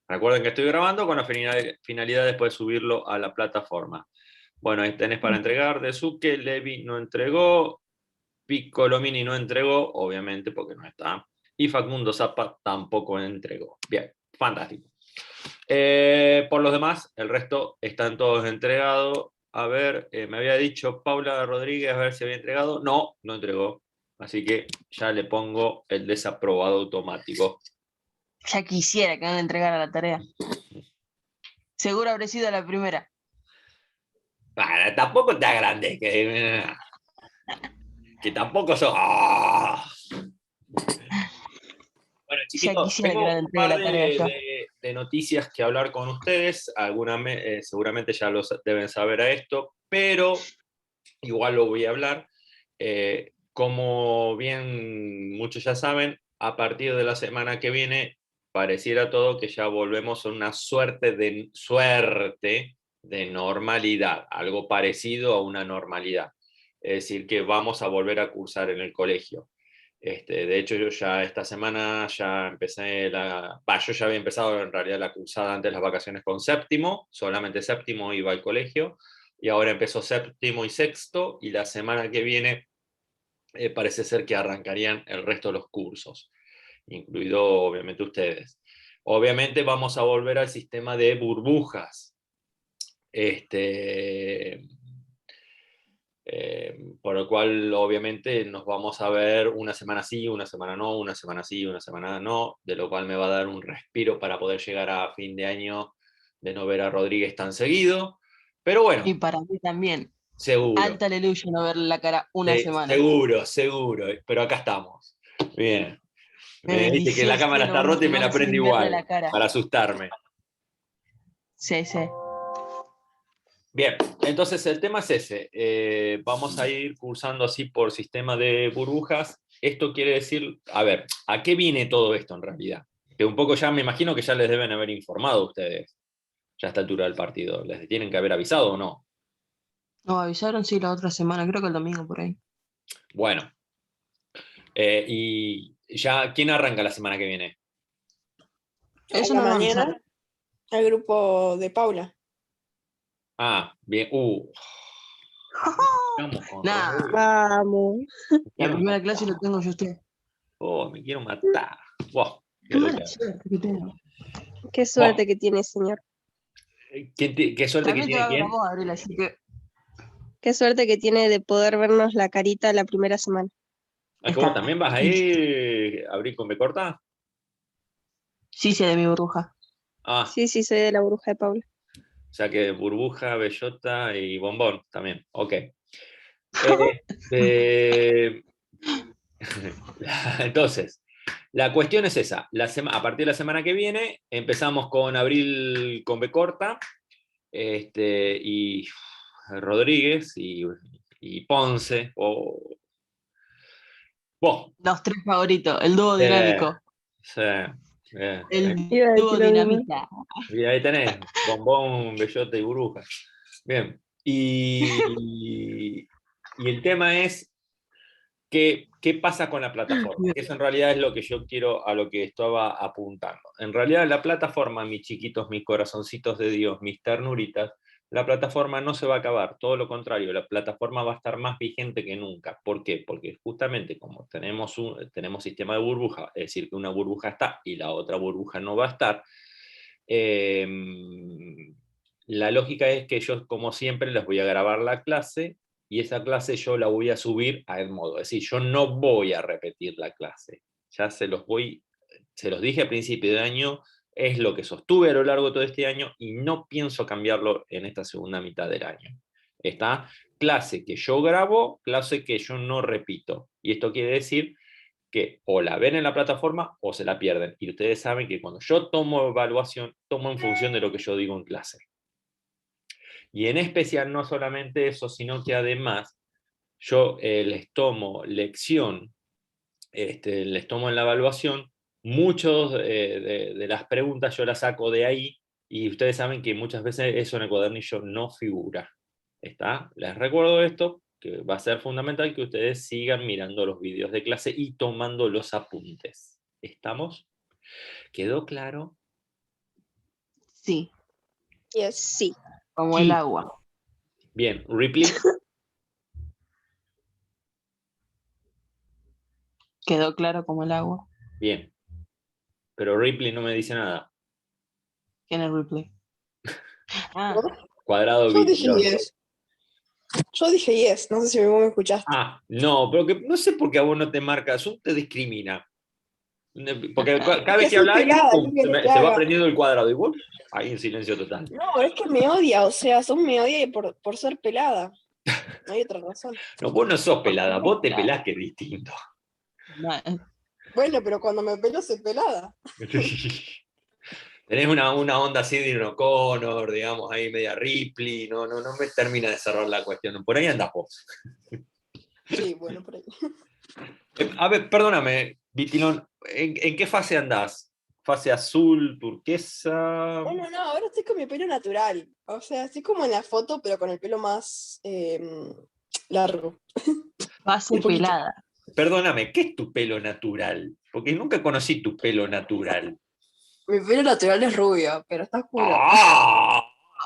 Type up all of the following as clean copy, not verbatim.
Recuerden que estoy grabando con la finalidad después de subirlo a la plataforma. Bueno, ahí tenés para entregar. Desuque, Levi no entregó, Piccolomini no entregó, obviamente porque no está. Y Facundo Zappa tampoco entregó. Bien, fantástico. Por los demás, el resto están todos entregados. A ver, me había dicho Paula Rodríguez a ver si había entregado. No, no entregó. Así que ya le pongo el desaprobado automático. Ya quisiera que no le entregara la tarea. Seguro habré sido la primera. Bueno, tampoco te agrandes, que tampoco sos. ¡Ah! Bueno, Ya chiquitos, quisiera que no tengo le un entregue par la tarea yo. de noticias que hablar con ustedes. Seguramente ya los deben saber a esto, pero igual lo voy a hablar. Como bien muchos ya saben, a partir de la semana que viene, pareciera todo que ya volvemos a una suerte de normalidad, algo parecido a una normalidad. Es decir, que vamos a volver a cursar en el colegio. De hecho, yo ya esta semana ya empecé yo ya había empezado en realidad la cursada antes de las vacaciones con séptimo, solamente séptimo iba al colegio, y ahora empezó séptimo y sexto, y la semana que viene parece ser que arrancarían el resto de los cursos, incluido obviamente ustedes. Obviamente vamos a volver al sistema de burbujas. Por lo cual obviamente nos vamos a ver una semana sí, una semana no, una semana sí, una semana no, de lo cual me va a dar un respiro para poder llegar a fin de año de no ver a Rodríguez tan seguido. Pero bueno, Y para mí también. seguro, Alta aleluya no verle la cara una semana. seguro, pero acá estamos. Bien. Me Me dice que bendició la el cámara cielo está una rota y me la semana prende sin verle igual, la cara. para asustarme. Sí, sí. Bien, entonces el tema es ese. Vamos a ir cursando así por sistema de burbujas. Esto quiere decir, a ver, ¿a qué viene todo esto en realidad? Que un poco ya me imagino que ya les deben haber informado a ustedes, ya a esta altura del partido. ¿Les tienen que haber avisado o no? Nos avisaron, sí, la otra semana, creo que el domingo por ahí. Bueno, y ya, ¿quién arranca la semana que viene? Eso A la no lo avisaron. mañana al grupo de Paula. Ah, bien, Vamos con Nada, Rodríguez. Vamos. Me la quiero primera matar. clase lo tengo yo usted. Oh, me quiero matar. Wow, Qué qué lo mala que suerte que tengo. Qué suerte que tiene, señor. qué suerte que También te va tiene a ver a quién. vos, Abril, así que Qué suerte que tiene de poder vernos la carita la primera semana. ¿A que vos está. también vas a ir a abrir con B corta? Sí, sé de mi burbuja. Ah, Sí, sí, soy de la burbuja de Paula. o sea que burbuja, bellota y bombón también. Ok. Este, Entonces, la cuestión es esa. A partir de la semana que viene empezamos con Abril con B corta y Rodríguez y Ponce. Vos. Los tres favoritos, el dúo Eh, dinámico. sí, El Iba a dúo decir lo mismo. dinamita. y ahí tenés, bombón, bellota y burbuja. Bien. Y el tema es qué pasa con la plataforma. Que eso en realidad es lo que yo quiero, a lo que estaba apuntando. En realidad la plataforma, mis chiquitos, mis corazoncitos de Dios, mis ternuritas, la plataforma no se va a acabar, todo lo contrario, la plataforma va a estar más vigente que nunca. ¿Por qué? Porque justamente como tenemos sistema de burbuja, es decir, que una burbuja está y la otra burbuja no va a estar, eh, la lógica es que yo, como siempre, les voy a grabar la clase y esa clase yo la voy a subir a Edmodo. Es decir, yo no voy a repetir la clase. Ya se los dije a principio de año, es lo que sostuve a lo largo de todo este año y no pienso cambiarlo en esta segunda mitad del año. Está clase que yo grabo, clase que yo no repito. Y esto quiere decir que o la ven en la plataforma o se la pierden. Y ustedes saben que cuando yo tomo evaluación, tomo en función de lo que yo digo en clase. Y en especial no solamente eso, sino que además yo les tomo lección, les tomo en la evaluación, muchos de las preguntas yo las saco de ahí y ustedes saben que muchas veces eso en el cuadernillo no figura. ¿Está? Les recuerdo esto, que va a ser fundamental que ustedes sigan mirando los vídeos de clase y tomando los apuntes. ¿Estamos? ¿Quedó claro? Sí, Yes. Sí. como Sí. el agua. Bien, Ripley. Quedó claro como el agua. Bien. Pero Ripley no me dice nada. ¿Quién es Ripley? Ah, Cuadrado Yo dije Vitilón. yes. Yo dije yes, no sé si vos me escuchaste. Ah, no, pero que, no sé por qué a vos no te marca, Zoom te discrimina. Porque cada vez Que que soy habla alguien, pelada, pum, ¿qué querés que se va haga? prendiendo el cuadrado. Y vos, ahí en silencio total. No, es que me odia, o sea, Zoom me odia por ser pelada. No hay otra razón. No, vos no sos pelada, muy vos te pelada. pelás, que es distinto. Bueno, pero cuando me pelo soy pelada. Tenés una onda así de Irene O'Connor, digamos, ahí media Ripley, no me termina de cerrar la cuestión. Por ahí andás vos. Sí, bueno, por ahí. A ver, perdóname, Vitilón, ¿en qué fase andás? ¿Fase azul, turquesa? No, ahora estoy con mi pelo natural. O sea, estoy como en la foto, pero con el pelo más largo. Base Un poquito. pelada. Perdóname, ¿qué es tu pelo natural? Porque nunca conocí tu pelo natural. Mi pelo natural es rubio, pero está oscuro. ¡Ah!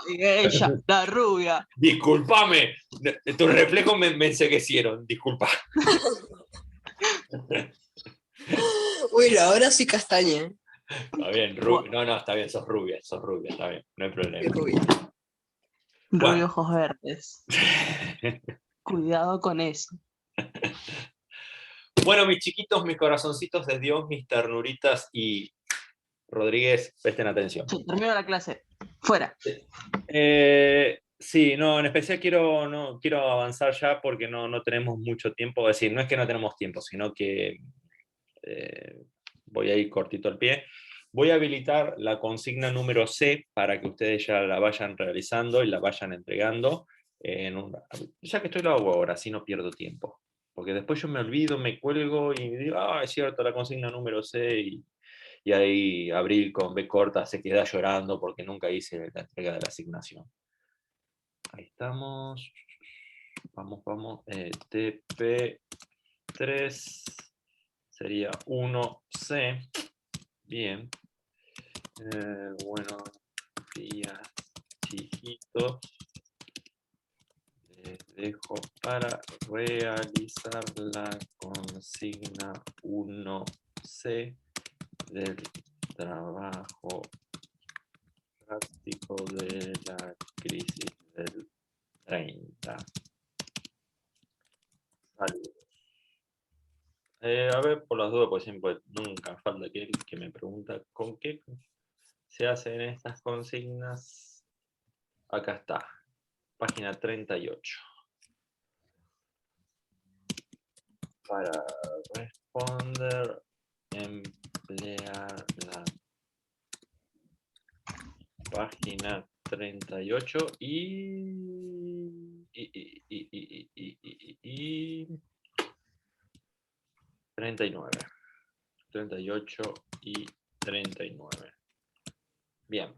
Y ella, la rubia. Disculpame, tus reflejos me enceguecieron, disculpa. Bueno, ahora soy castaña. Está bien, no, está bien, sos rubia, está bien, no hay Soy problema. rubia. Rubio, Bueno. ojos verdes. Cuidado con eso. Bueno, mis chiquitos, mis corazoncitos de Dios, mis ternuritas y Rodríguez, presten atención. Termino la clase. Fuera. Sí, no, en especial quiero avanzar ya porque no tenemos mucho tiempo. Es decir, no es que no tenemos tiempo, sino que voy a ir cortito al pie. Voy a habilitar la consigna número C para que ustedes ya la vayan realizando y la vayan entregando. Ya que estoy lo hago ahora, así no pierdo tiempo. Porque después yo me olvido, me cuelgo y digo, es cierto, la consigna número C. Y ahí Abril con B corta se queda llorando porque nunca hice la entrega de la asignación. Ahí estamos. Vamos. TP3 sería 1C. Bien. Buenos días, chiquitos. Les dejo para realizar la consigna 1C del trabajo práctico de la crisis del 30. Saludos. A ver, por las dudas, por ejemplo, nunca falta aquel que me pregunta con qué se hacen estas consignas. Acá está, página 38. Para responder, emplear la página 38 y 39. 38 y 39. Bien.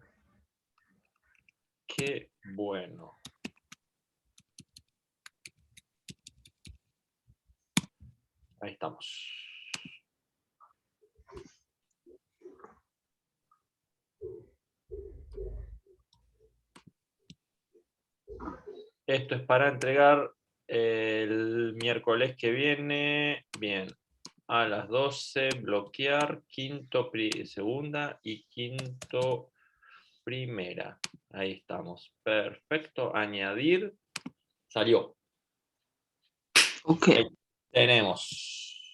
Qué bueno. Ahí estamos. Esto es para entregar el miércoles que viene. Bien. A las 12, bloquear, quinto, segunda y quinto, primera. Ahí estamos. Perfecto. Añadir. Salió. Ok. Ahí tenemos.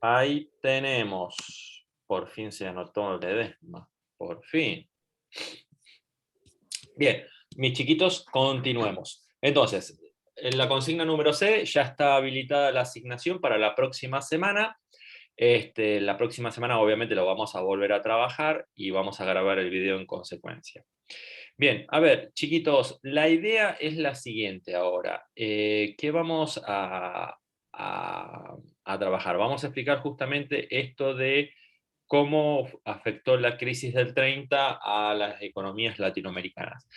Ahí tenemos. Por fin se anotó Ledesma. Por fin. Bien, mis chiquitos, continuemos. Entonces, en la consigna número C ya está habilitada la asignación para la próxima semana. La próxima semana obviamente lo vamos a volver a trabajar y vamos a grabar el video en consecuencia. Bien, a ver, chiquitos, la idea es la siguiente ahora. ¿Qué vamos a trabajar? Vamos a explicar justamente esto de cómo afectó la crisis del 30 a las economías latinoamericanas.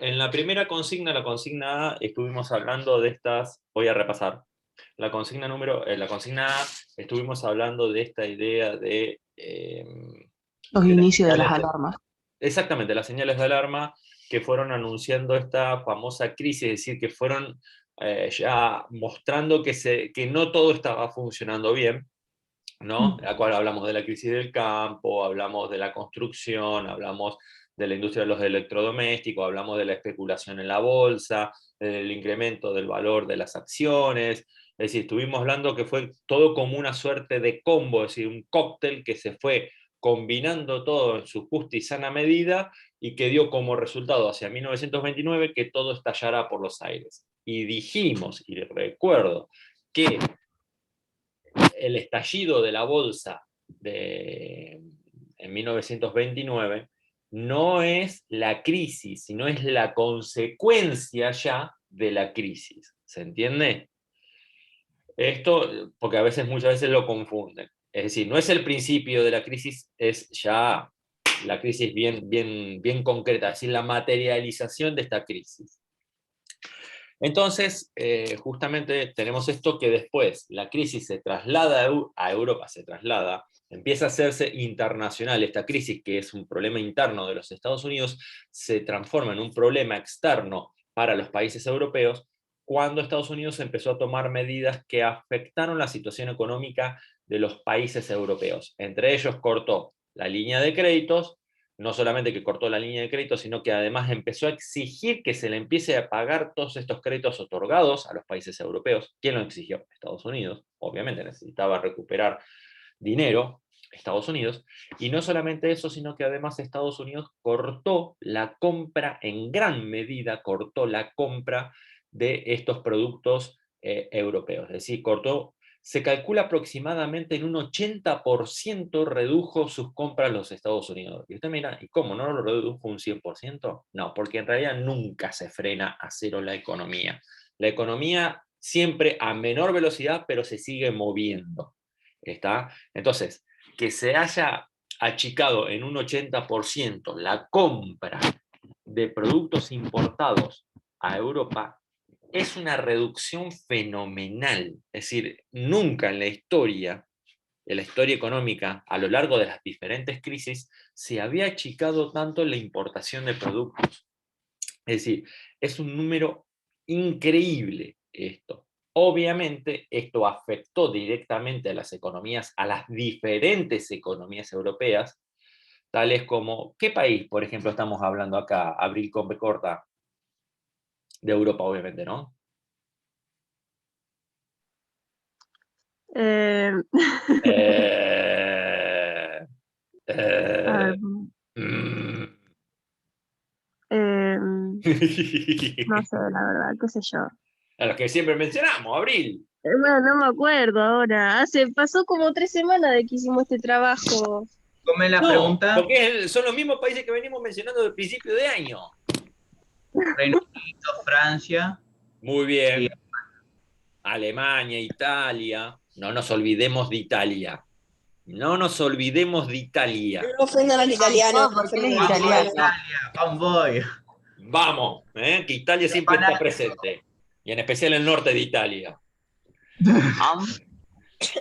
En la primera consigna, la consigna A, estuvimos hablando de estas, voy a repasar. La consigna A, estuvimos hablando de esta idea de Los inicios de las alarmas. exactamente, las señales de alarma que fueron anunciando esta famosa crisis, es decir, que fueron ya mostrando que no todo estaba funcionando bien, ¿no? La cual hablamos de la crisis del campo, hablamos de la construcción, hablamos de la industria de los electrodomésticos, hablamos de la especulación en la bolsa, del incremento del valor de las acciones, es decir, estuvimos hablando que fue todo como una suerte de combo, es decir, un cóctel que se fue combinando todo en su justa y sana medida y que dio como resultado hacia 1929 que todo estallara por los aires. Y dijimos, y recuerdo, que el estallido de la bolsa en 1929 no es la crisis, sino es la consecuencia ya de la crisis. ¿Se entiende? Esto, porque muchas veces lo confunden. Es decir, no es el principio de la crisis, es ya la crisis bien concreta, es decir, la materialización de esta crisis. Entonces, justamente tenemos esto que después la crisis se traslada a Europa, empieza a hacerse internacional. Esta crisis, que es un problema interno de los Estados Unidos, se transforma en un problema externo para los países europeos, cuando Estados Unidos empezó a tomar medidas que afectaron la situación económica de los países europeos. Entre ellos cortó la línea de créditos, no solamente que cortó la línea de crédito, sino que además empezó a exigir que se le empiece a pagar todos estos créditos otorgados a los países europeos. ¿Quién lo exigió? Estados Unidos. Obviamente necesitaba recuperar dinero, Estados Unidos. Y no solamente eso, sino que además Estados Unidos cortó la compra, en gran medida cortó la compra de estos productos europeos. Es decir, se calcula aproximadamente en un 80% redujo sus compras los Estados Unidos. Y usted mira, ¿y cómo? ¿No lo redujo un 100%? No, porque en realidad nunca se frena a cero la economía. La economía siempre a menor velocidad, pero se sigue moviendo. ¿Está? Entonces, que se haya achicado en un 80% la compra de productos importados a Europa, es una reducción fenomenal. Es decir, nunca en la historia económica, a lo largo de las diferentes crisis, se había achicado tanto la importación de productos. Es decir, es un número increíble esto. Obviamente, esto afectó directamente a las economías, a las diferentes economías europeas, tales como, ¿qué país, por ejemplo, estamos hablando acá? Abril con B corta, de Europa, obviamente, ¿no? Eh, Eh, a ver, eh, mm. no sé, la verdad, qué sé yo. A los que siempre mencionamos, Abril. Bueno, no me acuerdo ahora. Pasó como 3 semanas de que hicimos este trabajo. Come la No, pregunta. porque son los mismos países que venimos mencionando desde el principio de año. Reino Unido, Francia. Muy bien. Y Alemania, Italia. No nos olvidemos de Italia. No nos olvidemos de Italia. No ofendan al italiano. No, porque no él es ofendan al italiano. Italia, convoy. Vamos, que Italia siempre está presente. Y en especial el norte de Italia.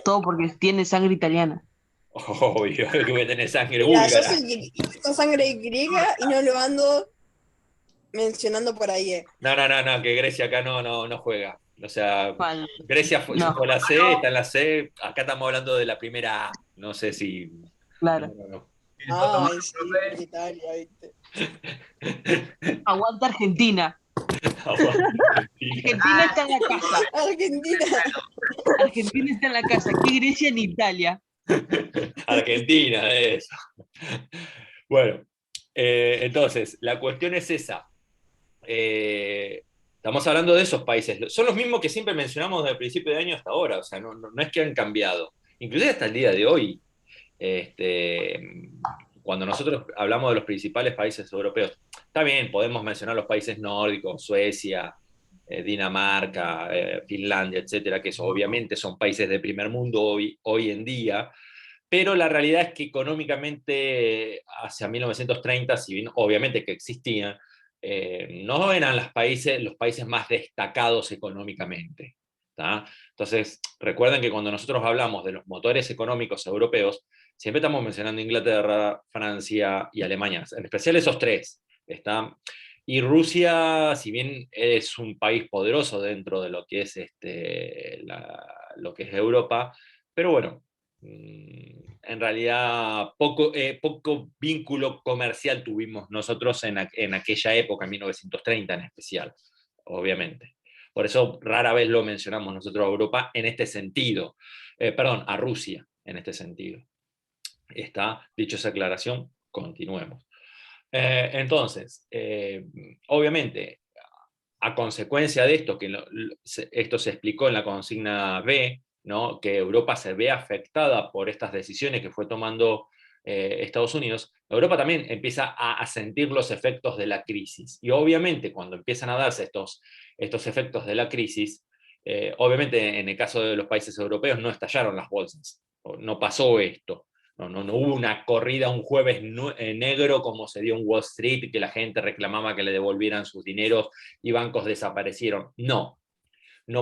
Todo porque tiene sangre italiana. Obvio, que voy a tener sangre Mira, yo búlgara. tengo sangre griega y no lo ando mencionando por ahí. No, que Grecia acá no juega. O sea, Falso. Grecia No. fue a la C, está en la C. Acá estamos hablando de la primera A. No sé si. Claro. No. Ay, sí, por Italia, ¿viste? Aguanta Argentina. Argentina está en la casa. Argentina. Argentina está en la casa. Aquí Grecia en Italia. Argentina, eso. Bueno, entonces, la cuestión es esa. Estamos hablando de esos países. Son los mismos que siempre mencionamos desde el principio de año hasta ahora. O sea, no es que han cambiado. Inclusive hasta el día de hoy. Cuando nosotros hablamos de los principales países europeos, está bien, podemos mencionar los países nórdicos, Suecia, Dinamarca, Finlandia, etcétera, que obviamente son países de primer mundo hoy en día, pero la realidad es que económicamente hacia 1930, si bien obviamente que existían, no eran los países más destacados económicamente. ¿tá? Entonces, recuerden que cuando nosotros hablamos de los motores económicos europeos, siempre estamos mencionando Inglaterra, Francia y Alemania, en especial esos tres. Y Rusia, si bien es un país poderoso dentro de lo que es, lo que es Europa, pero bueno, en realidad poco vínculo comercial tuvimos nosotros en aquella época, en 1930 en especial, obviamente. Por eso rara vez lo mencionamos nosotros a Europa en este sentido, perdón, a Rusia en este sentido. Dicho esa aclaración, continuemos. Entonces, obviamente, a consecuencia de esto, esto se explicó en la consigna B, ¿no? Que Europa se ve afectada por estas decisiones que fue tomando Estados Unidos, Europa también empieza a sentir los efectos de la crisis. Y obviamente cuando empiezan a darse estos efectos de la crisis, obviamente en el caso de los países europeos no estallaron las bolsas, no pasó esto. No hubo una corrida un jueves negro como se dio en Wall Street, que la gente reclamaba que le devolvieran sus dineros y bancos desaparecieron. No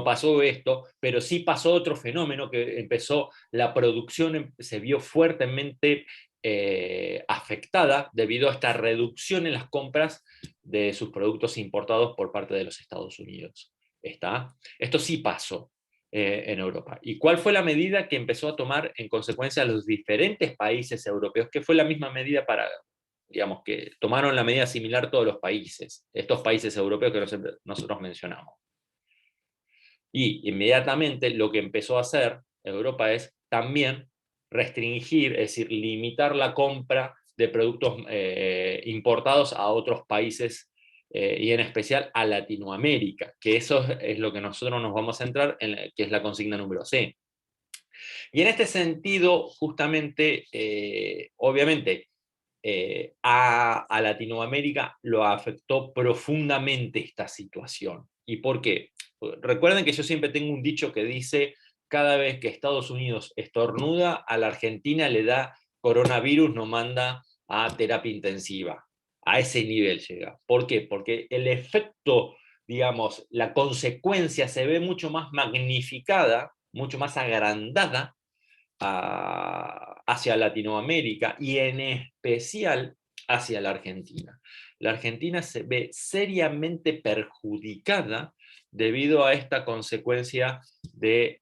pasó esto, pero sí pasó otro fenómeno que empezó, la producción se vio fuertemente afectada debido a esta reducción en las compras de sus productos importados por parte de los Estados Unidos. Esto sí pasó en Europa. ¿Y cuál fue la medida que empezó a tomar en consecuencia los diferentes países europeos? Que fue la misma medida digamos, que tomaron la medida similar todos los países, estos países europeos que nosotros mencionamos. Y inmediatamente lo que empezó a hacer Europa es también restringir, es decir, limitar la compra de productos importados a otros países y en especial a Latinoamérica, que eso es lo que nosotros nos vamos a centrar en, que es la consigna número C. Y en este sentido, justamente, obviamente, a Latinoamérica lo afectó profundamente esta situación. ¿Y por qué? Recuerden que yo siempre tengo un dicho que dice, cada vez que Estados Unidos estornuda, a la Argentina le da coronavirus, nos manda a terapia intensiva. A ese nivel llega. ¿Por qué? Porque el efecto, digamos, la consecuencia se ve mucho más magnificada, mucho más agrandada hacia Latinoamérica y en especial hacia la Argentina. La Argentina se ve seriamente perjudicada debido a esta consecuencia de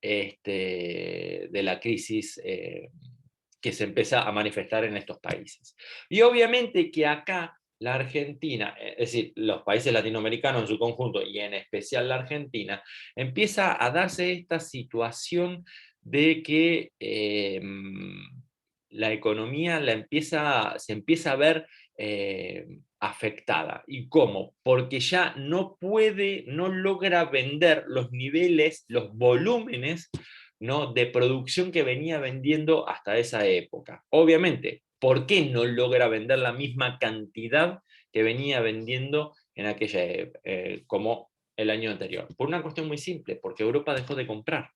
la crisis que se empieza a manifestar en estos países. Y obviamente que acá la Argentina, es decir, los países latinoamericanos en su conjunto y en especial la Argentina, empieza a darse esta situación de que la economía se empieza a ver afectada. ¿Y cómo? Porque ya no logra vender los niveles, los volúmenes, ¿no?, de producción que venía vendiendo hasta esa época. Obviamente, ¿por qué no logra vender la misma cantidad que venía vendiendo en aquella como el año anterior? Por una cuestión muy simple, porque Europa dejó de comprar.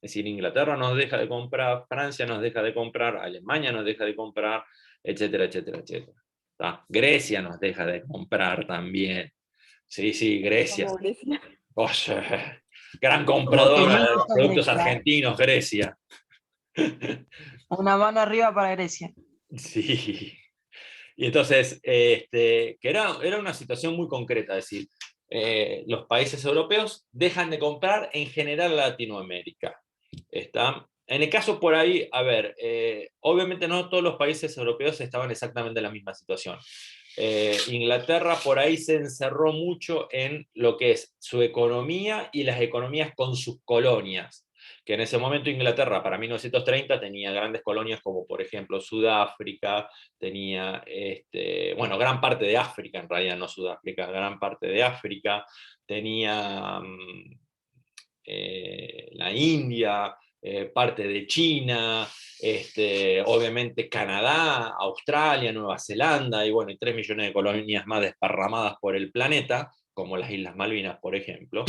Es decir, Inglaterra nos deja de comprar, Francia nos deja de comprar, Alemania nos deja de comprar, etcétera, etcétera, etcétera. Grecia nos deja de comprar también. Sí, Grecia. Como Grecia. Oye, gran compradora de productos Grecia. argentinos, Grecia. Una mano arriba para Grecia. Sí. Y entonces, que era una situación muy concreta, es decir, los países europeos dejan de comprar en general a Latinoamérica. En el caso por ahí, a ver, obviamente no todos los países europeos estaban exactamente en la misma situación. Inglaterra por ahí se encerró mucho en lo que es su economía y las economías con sus colonias, que en ese momento Inglaterra para 1930 tenía grandes colonias como por ejemplo Sudáfrica, tenía, gran parte de África, en realidad no Sudáfrica, gran parte de África, tenía la India, parte de China, obviamente Canadá, Australia, Nueva Zelanda, y 3 millones de colonias más desparramadas por el planeta, como las Islas Malvinas, por ejemplo,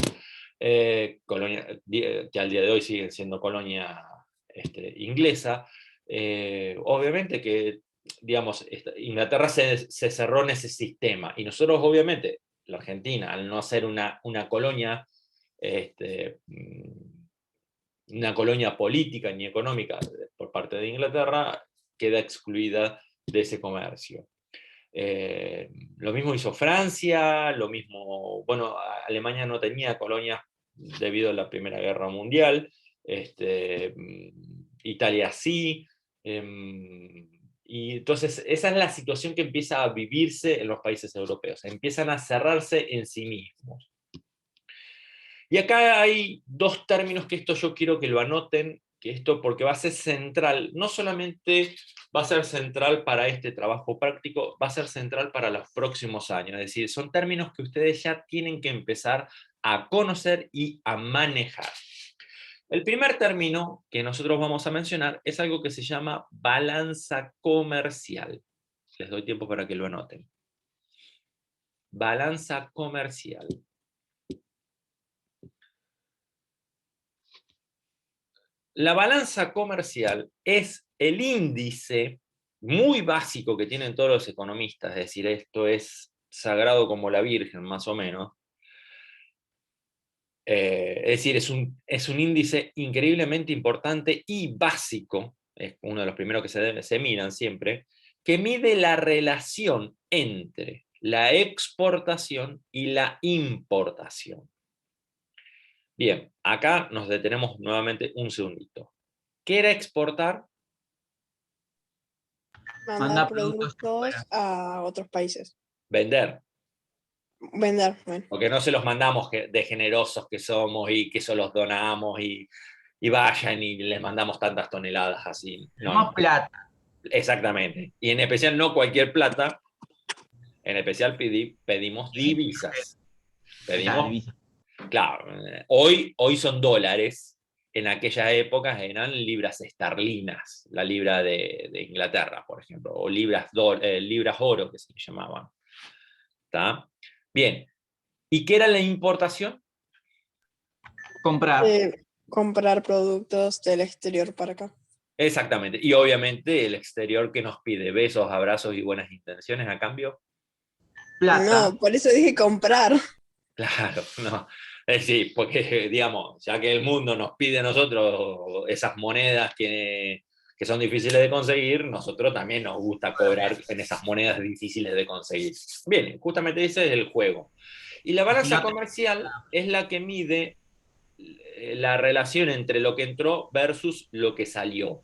que al día de hoy siguen siendo colonia inglesa. Obviamente que, digamos, Inglaterra se cerró en ese sistema, y nosotros obviamente, la Argentina, al no ser una colonia, una colonia política ni económica por parte de Inglaterra, queda excluida de ese comercio. Lo mismo hizo Francia, lo mismo, bueno, Alemania no tenía colonias debido a la Primera Guerra Mundial, Italia sí, y entonces esa es la situación que empieza a vivirse en los países europeos, empiezan a cerrarse en sí mismos. Y acá hay dos términos que esto yo quiero que lo anoten, que esto porque va a ser central, no solamente va a ser central para este trabajo práctico, va a ser central para los próximos años. Es decir, son términos que ustedes ya tienen que empezar a conocer y a manejar. El primer término que nosotros vamos a mencionar es algo que se llama balanza comercial. Les doy tiempo para que lo anoten. Balanza comercial. La balanza comercial es el índice muy básico que tienen todos los economistas, es decir, esto es sagrado como la Virgen, más o menos. Es decir, es un índice increíblemente importante y básico, es uno de los primeros que se miran siempre, que mide la relación entre la exportación y la importación. Bien, acá nos detenemos nuevamente un segundito. ¿Qué era exportar? Mandar productos productos afuera. a otros países. Vender. Vender, bueno. Porque no se los mandamos de generosos que somos y que eso los donamos y vayan y les mandamos tantas toneladas así. No, Tenemos plata. exactamente. Y en especial no cualquier plata, en especial pedimos divisas. Pedimos, claro, hoy son dólares, en aquellas épocas eran libras esterlinas, la libra de Inglaterra, por ejemplo, o libras oro, que se llamaban. ¿Está? Bien. ¿Y qué era la importación? Comprar. Comprar productos del exterior para acá. Exactamente. Y obviamente el exterior que nos pide besos, abrazos y buenas intenciones a cambio. Plata. No, por eso dije comprar. Claro, no. Es decir, porque, digamos, ya que el mundo nos pide a nosotros esas monedas que son difíciles de conseguir, nosotros también nos gusta cobrar en esas monedas difíciles de conseguir. Bien, justamente ese es el juego. Y la balanza comercial es la que mide la relación entre lo que entró versus lo que salió.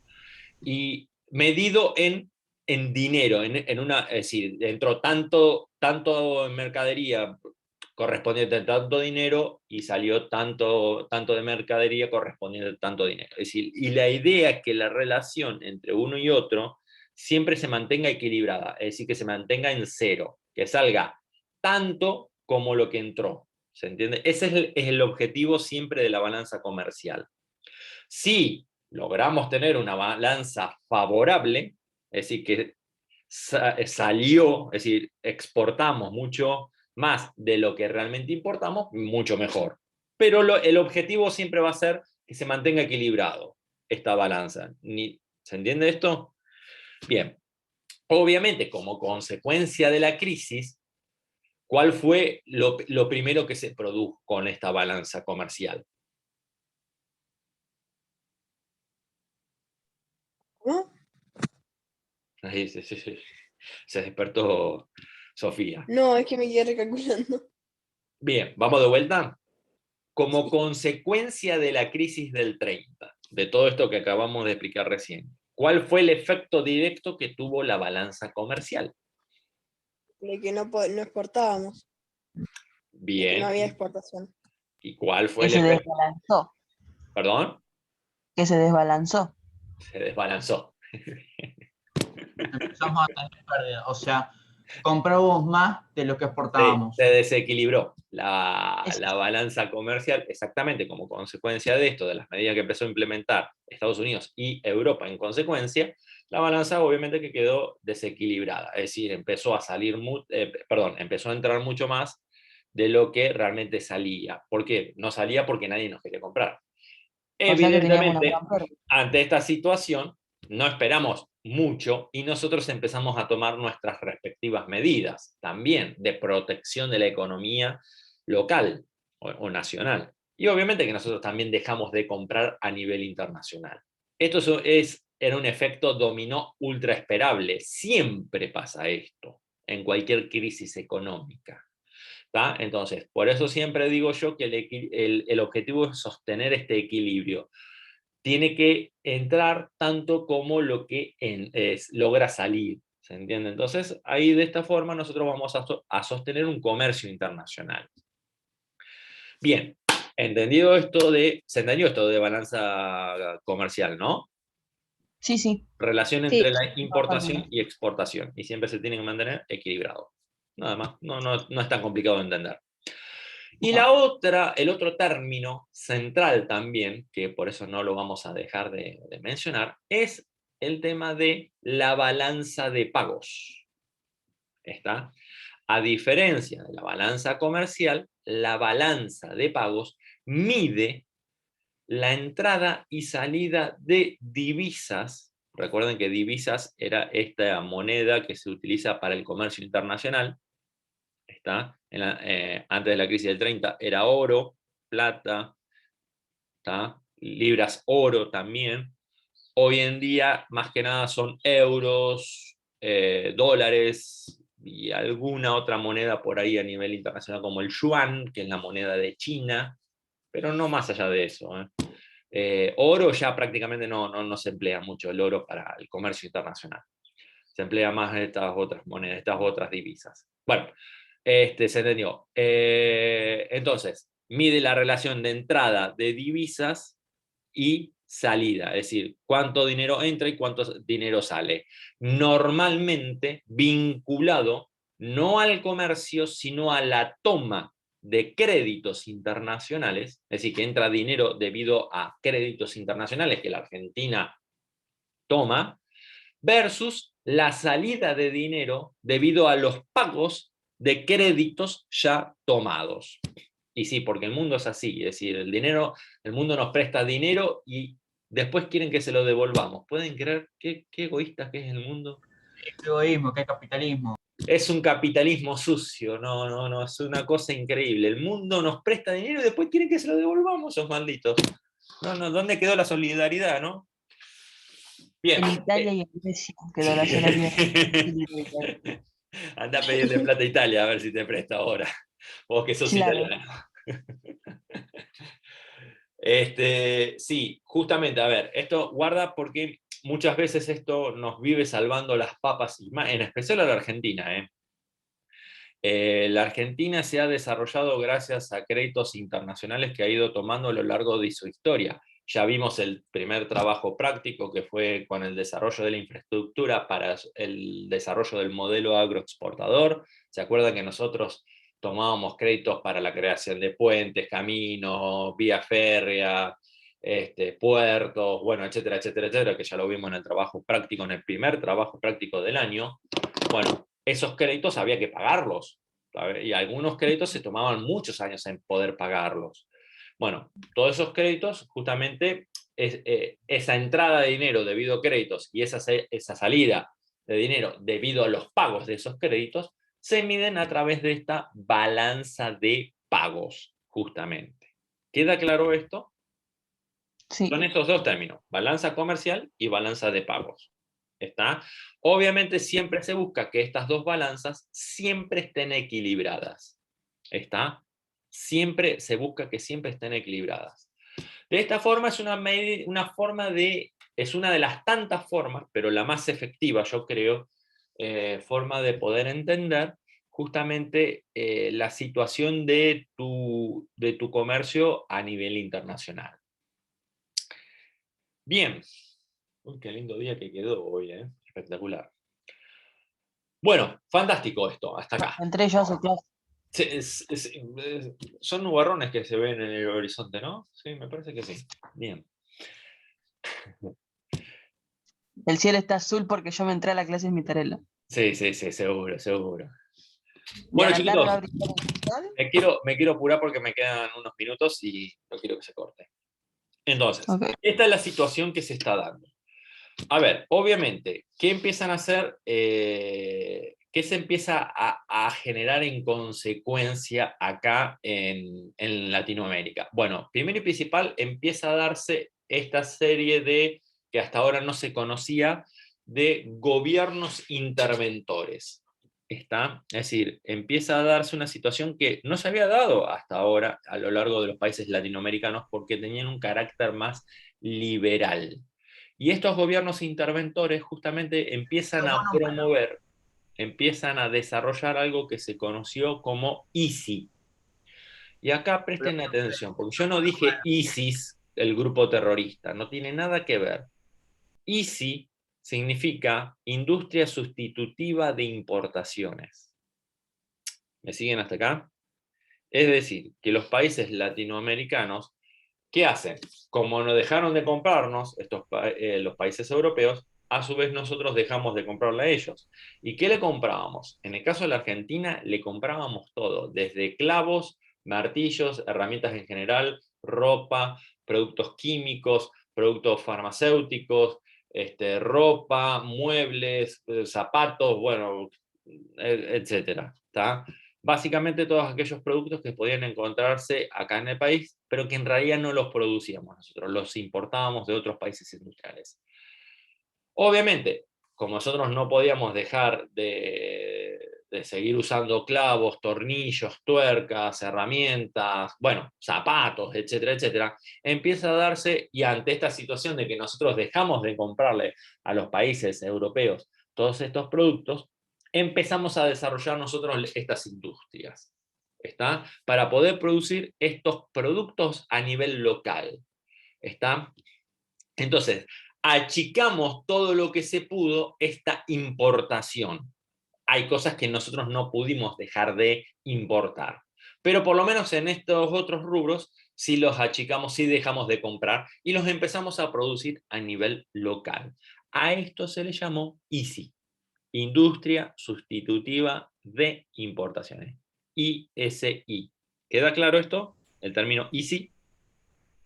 Y medido en dinero, en una, es decir, entró tanto en mercadería correspondiente a tanto dinero y salió tanto de mercadería correspondiente a tanto dinero. Es decir, y la idea es que la relación entre uno y otro siempre se mantenga equilibrada, es decir, que se mantenga en cero, que salga tanto como lo que entró. ¿Se entiende? Ese es el objetivo siempre de la balanza comercial. Si logramos tener una balanza favorable, es decir, que salió, es decir, exportamos mucho más de lo que realmente importamos, mucho mejor. Pero el objetivo siempre va a ser que se mantenga equilibrado esta balanza. ¿Se entiende esto? Bien. Obviamente, como consecuencia de la crisis, ¿cuál fue lo primero que se produjo con esta balanza comercial? ¿No? Ahí se despertó Sofía. No, es que me quedé recalculando. Bien, vamos de vuelta. Como consecuencia de la crisis del 30, de todo esto que acabamos de explicar recién, ¿cuál fue el efecto directo que tuvo la balanza comercial? De que no exportábamos. Bien. De que no había exportación. ¿Y cuál fue Que el se efecto? desbalanzó. ¿Perdón? Que se desbalanzó. Se desbalanzó. Empezamos a tener pérdida. O sea, comprábamos más de lo que exportábamos. Se desequilibró la balanza comercial, exactamente como consecuencia de esto, de las medidas que empezó a implementar Estados Unidos y Europa en consecuencia, la balanza obviamente que quedó desequilibrada, es decir, empezó a empezó a entrar mucho más de lo que realmente salía. ¿Por qué? No salía porque nadie nos quería comprar. O sea que teníamos una Evidentemente, gran pérdida. ante esta situación, no esperamos mucho y nosotros empezamos a tomar nuestras respectivas medidas también de protección de la economía local o nacional. Y obviamente que nosotros también dejamos de comprar a nivel internacional. Esto es era un efecto dominó ultra esperable. Siempre pasa esto en cualquier crisis económica. ¿Tá? Entonces, por eso siempre digo yo que el objetivo es sostener este equilibrio. Tiene que entrar tanto como lo que logra salir. ¿Se entiende? Entonces, ahí de esta forma nosotros vamos a sostener un comercio internacional. Bien, se entendió esto de balanza comercial, ¿no? Sí, sí. Relación Sí. entre la importación y exportación. Y siempre se tiene que mantener equilibrado. Nada más, no es tan complicado de entender. Y el otro término central también, que por eso no lo vamos a dejar de mencionar, es el tema de la balanza de pagos. ¿Está? A diferencia de la balanza comercial, la balanza de pagos mide la entrada y salida de divisas. Recuerden que divisas era esta moneda que se utiliza para el comercio internacional. ¿Está? Antes de la crisis del 30 era oro, plata, ¿está? Libras oro también. Hoy en día más que nada son euros, dólares y alguna otra moneda por ahí a nivel internacional como el yuan, que es la moneda de China, pero no más allá de eso. Oro ya prácticamente no se emplea mucho el oro para el comercio internacional. Se emplea más estas otras monedas, estas otras divisas. Bueno, se entendió. Entonces, mide la relación de entrada de divisas y salida, es decir, cuánto dinero entra y cuánto dinero sale. Normalmente vinculado no al comercio, sino a la toma de créditos internacionales, es decir, que entra dinero debido a créditos internacionales que la Argentina toma, versus la salida de dinero debido a los pagos de créditos ya tomados. Y sí, porque el mundo es así, es decir, el mundo nos presta dinero y después quieren que se lo devolvamos. ¿Pueden creer qué egoísta que es el mundo? ¿Qué egoísmo, qué capitalismo? Es un capitalismo sucio, no, es una cosa increíble. El mundo nos presta dinero y después quieren que se lo devolvamos, esos malditos. No, ¿dónde quedó la solidaridad, no? Bien. En Italia y en Grecia quedó la solidaridad. Anda a pedirle plata a Italia a ver si te presta ahora. Vos que sos Claro. italiano. Sí, justamente, a ver, esto guarda porque muchas veces esto nos vive salvando las papas, en especial a la Argentina. La Argentina se ha desarrollado gracias a créditos internacionales que ha ido tomando a lo largo de su historia. Ya vimos el primer trabajo práctico que fue con el desarrollo de la infraestructura para el desarrollo del modelo agroexportador. ¿Se acuerdan que nosotros tomábamos créditos para la creación de puentes, caminos, vía férrea, puertos, bueno, etcétera, etcétera, etcétera, que ya lo vimos en el trabajo práctico, en el primer trabajo práctico del año? Bueno, esos créditos había que pagarlos, ¿sabes? Y algunos créditos se tomaban muchos años en poder pagarlos. Bueno, todos esos créditos, justamente, esa entrada de dinero debido a créditos y esa salida de dinero debido a los pagos de esos créditos, se miden a través de esta balanza de pagos, justamente. ¿Queda claro esto? Sí. Son estos dos términos, balanza comercial y balanza de pagos. ¿Está? Obviamente siempre se busca que estas dos balanzas siempre estén equilibradas. ¿Está? Siempre se busca que siempre estén equilibradas. De esta forma es es una de las tantas formas, pero la más efectiva, yo creo, forma de poder entender justamente la situación de tu comercio a nivel internacional. Bien. Uy, qué lindo día que quedó hoy, espectacular. Bueno, fantástico esto, hasta acá. Entre ellos a clase. Son nubarrones que se ven en el horizonte, ¿no? Sí, me parece que sí. Bien. El cielo está azul porque yo me entré a la clase en Mitarela. Sí, seguro, seguro. Y Bueno, a la tarde chiquitos, va a brillar el sol. me quiero apurar porque me quedan unos minutos y no quiero que se corte. Entonces, Ok. esta es la situación que se está dando. A ver, obviamente, ¿qué empiezan a hacer? ¿Qué se empieza a generar en consecuencia acá en Latinoamérica? Bueno, primero y principal empieza a darse esta serie de que hasta ahora no se conocía de gobiernos interventores. ¿Está? Es decir, empieza a darse una situación que no se había dado hasta ahora a lo largo de los países latinoamericanos porque tenían un carácter más liberal. Y estos gobiernos interventores justamente empiezan a promover, empiezan a desarrollar algo que se conoció como ISI. Y acá presten atención, porque yo no dije ISIS, el grupo terrorista, no tiene nada que ver. ISI significa Industria Sustitutiva de Importaciones. ¿Me siguen hasta acá? Es decir, que los países latinoamericanos, ¿qué hacen? Como nos dejaron de comprarnos los países europeos, a su vez nosotros dejamos de comprarle a ellos. ¿Y qué le comprábamos? En el caso de la Argentina, le comprábamos todo, desde clavos, martillos, herramientas en general, ropa, productos químicos, productos farmacéuticos, ropa, muebles, zapatos, bueno, etcétera. ¿Está? Básicamente todos aquellos productos que podían encontrarse acá en el país, pero que en realidad no los producíamos nosotros, los importábamos de otros países industriales. Obviamente, como nosotros no podíamos dejar de seguir usando clavos, tornillos, tuercas, herramientas, bueno, zapatos, etcétera, etcétera, empieza a darse, y ante esta situación de que nosotros dejamos de comprarle a los países europeos todos estos productos, empezamos a desarrollar nosotros estas industrias, ¿está? Para poder producir estos productos a nivel local, ¿está? Entonces, achicamos todo lo que se pudo esta importación. Hay cosas que nosotros no pudimos dejar de importar, pero por lo menos en estos otros rubros sí los achicamos, sí dejamos de comprar y los empezamos a producir a nivel local. A esto se le llamó ISI. Industria Sustitutiva de Importaciones. ISI. ¿Queda claro esto? El término ISI.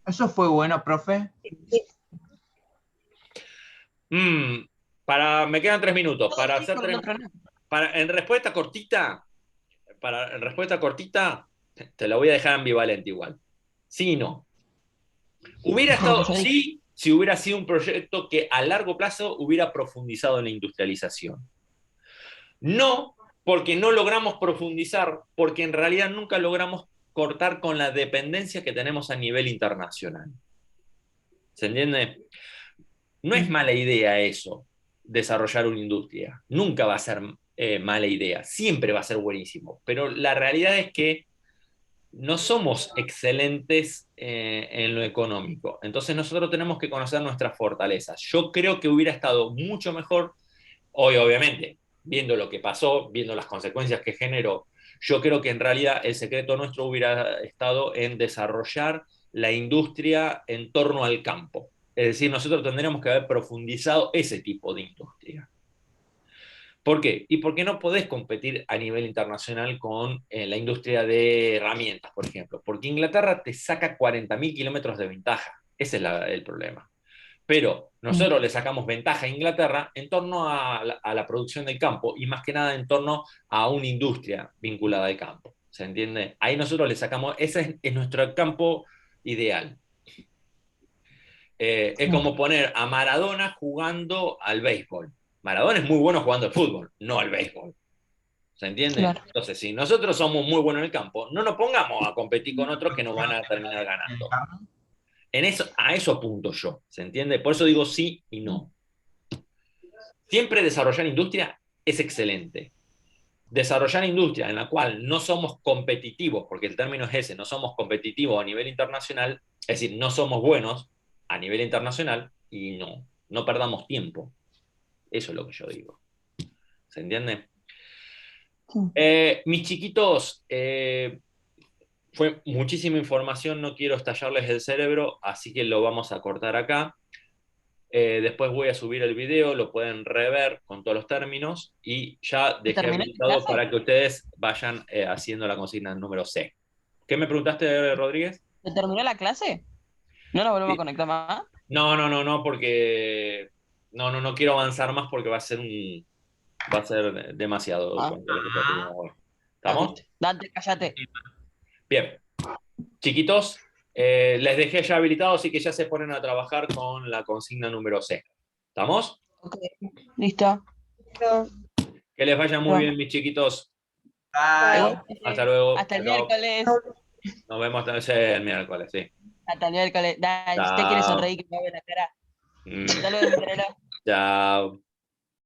Eso fue bueno, profe. Me quedan 3 minutos. En respuesta cortita, te la voy a dejar ambivalente igual. Sí y no. Hubiera estado sí si hubiera sido un proyecto que a largo plazo hubiera profundizado en la industrialización. No, porque no logramos profundizar, porque en realidad nunca logramos cortar con la dependencia que tenemos a nivel internacional. ¿Se entiende? No es mala idea eso, desarrollar una industria. Nunca va a ser mala idea, siempre va a ser buenísimo. Pero la realidad es que no somos excelentes en lo económico. Entonces nosotros tenemos que conocer nuestras fortalezas. Yo creo que hubiera estado mucho mejor, hoy obviamente, viendo lo que pasó, viendo las consecuencias que generó, yo creo que en realidad el secreto nuestro hubiera estado en desarrollar la industria en torno al campo. Es decir, nosotros tendríamos que haber profundizado ese tipo de industria. ¿Por qué? Y porque no podés competir a nivel internacional con la industria de herramientas, por ejemplo. Porque Inglaterra te saca 40.000 kilómetros de ventaja. Ese es el problema. Pero nosotros le sacamos ventaja a Inglaterra en torno a la producción del campo y más que nada en torno a una industria vinculada al campo. ¿Se entiende? Ahí nosotros le sacamos, ese es nuestro campo ideal. Es como poner a Maradona jugando al béisbol. Maradona es muy bueno jugando al fútbol, no al béisbol. ¿Se entiende? Claro. Entonces, si nosotros somos muy buenos en el campo, no nos pongamos a competir con otros que nos van a terminar ganando. A eso apunto yo, ¿se entiende? Por eso digo sí y no. Siempre desarrollar industria es excelente. Desarrollar industria en la cual no somos competitivos, porque el término es ese, no somos competitivos a nivel internacional, es decir, no somos buenos a nivel internacional y no perdamos tiempo. Eso es lo que yo digo. ¿Se entiende? Mis chiquitos, fue muchísima información, no quiero estallarles el cerebro, así que lo vamos a cortar acá. Después voy a subir el video, lo pueden rever con todos los términos y ya dejé habilitado para que ustedes vayan haciendo la consigna número C. ¿Qué me preguntaste, Rodríguez? ¿Se terminó la clase? ¿No la vuelvo a conectar más? No, porque no quiero avanzar más porque va a ser demasiado. ¿Estamos? Dante, cállate. Bien. Chiquitos, Les dejé ya habilitado, así que ya se ponen a trabajar con la consigna número C. ¿Estamos? Ok, listo. Que les vaya muy bien, mis chiquitos. Bye. Hasta luego. Hasta el Chao. miércoles. Nos vemos el miércoles, sí. Hasta el miércoles. Dale, si usted quiere sonreír, que me ve la cara. Mm, Hasta luego, Mozzarella. Chao.